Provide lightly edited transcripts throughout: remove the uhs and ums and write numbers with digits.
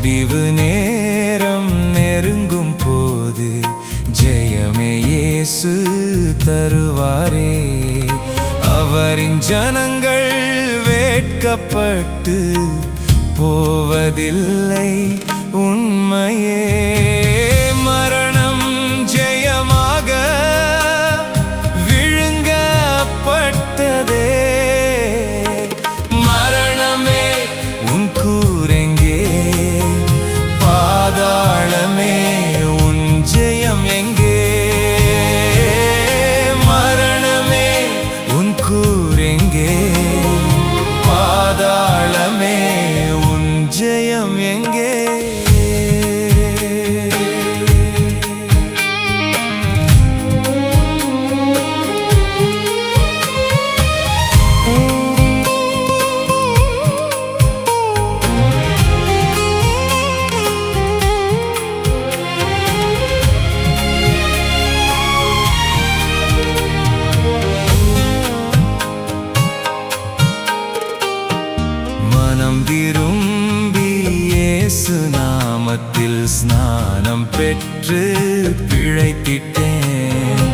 முடிவு நேரம் நெருங்கும் போது ஜெயமே இயேசு தருவாரே. அவரின் ஜனங்கள் வேட்கப்பட்டு போவதில்லை உண்மையே. மரணம் ஜெயமாக விழுங்கப்பட்டதே. மரணமே உன் கூரெங்கே, பாதாளமே உன் ஜெயம் எங்கே. மரணமே உன் கூரெங்கே, பாதாளமே உன் ஜெயம் எங்கே. மனம் திரும்பி இயேசு நாமத்தில் ஸ்நானம் பெற்று பிழைத்திட்டேன்.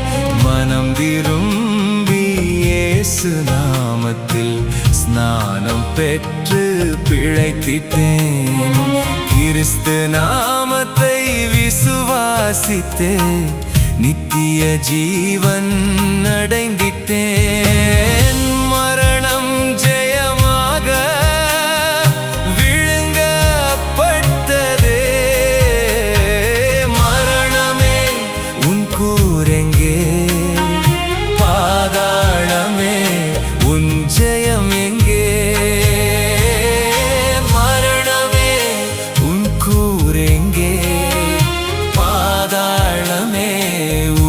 மனம் திரும்பி இயேசு நாமத்தில் ஸ்நானம் பெற்று பிழைத்திட்டேன். கிறிஸ்து நாமத்தை விசுவாசித்து நித்திய ஜீவன் அடைந்திட்டேன். மரணம் ஜெயமாக விழுங்கப்பட்டதே. மரணமே உன் கூரெங்கே, பாதாளமே உன் ஜெயம் எங்கே. மரணமே உன் கூரெங்கே, பாதாளமே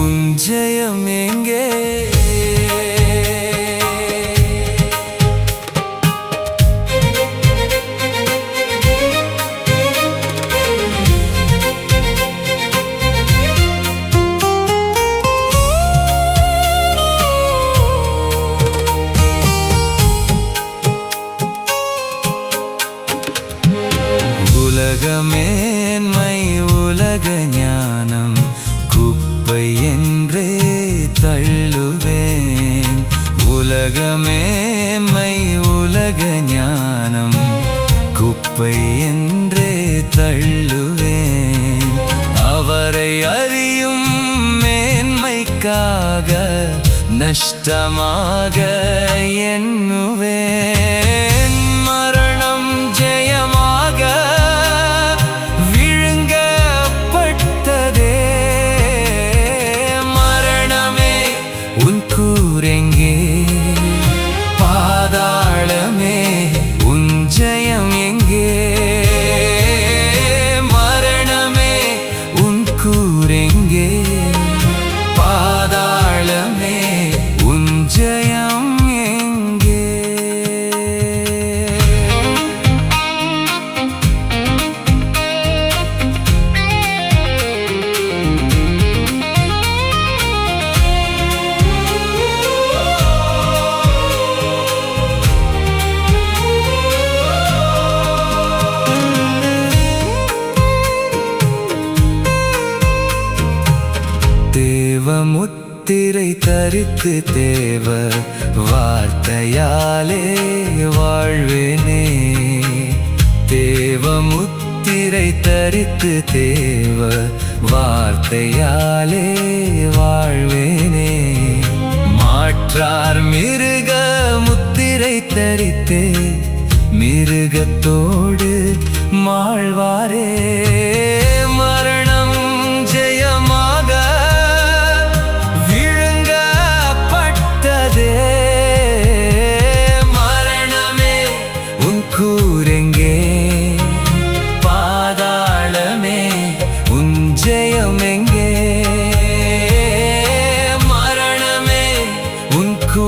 உன் ஜெயம் எங்கே. உலகமேன்மை உலக ஞானம் குப்பை என்றே தள்ளுவேன். உலகமேன்மை உலக ஞானம் குப்பை என்றே தள்ளுவேன். அவரை அறியும் மேன்மைக்காக நஷ்டமாக எண்ணுவேன். மரணம் ஜெயமாக விழுங்கப்பட்டதே. மரணமே உன் கூரெங்கே, பாதாளமே உன் ஜெயம் எங்கே. மரணமே உன் கூரெங்கே, பாதாளமே உன் ஜெயம் எங்கே. தேவமுத்திரை தரித்து தேவ வார்த்தையாலே வாழ்வேனே. தேவமுத்திரை தரித்து தேவ வார்த்தையாலே வாழ்வேனே. மாற்றார் மிருக முத்திரை தரித்தே மிருகத்தோடு மாழ்வாரே. மரணம் ஜெயமாக விழுங்கப்பட்டதே. மரணமே உன் கூரெங்கே, பாதாளமே உன் ஜெயம் எங்கே. மரணமே உன் கூ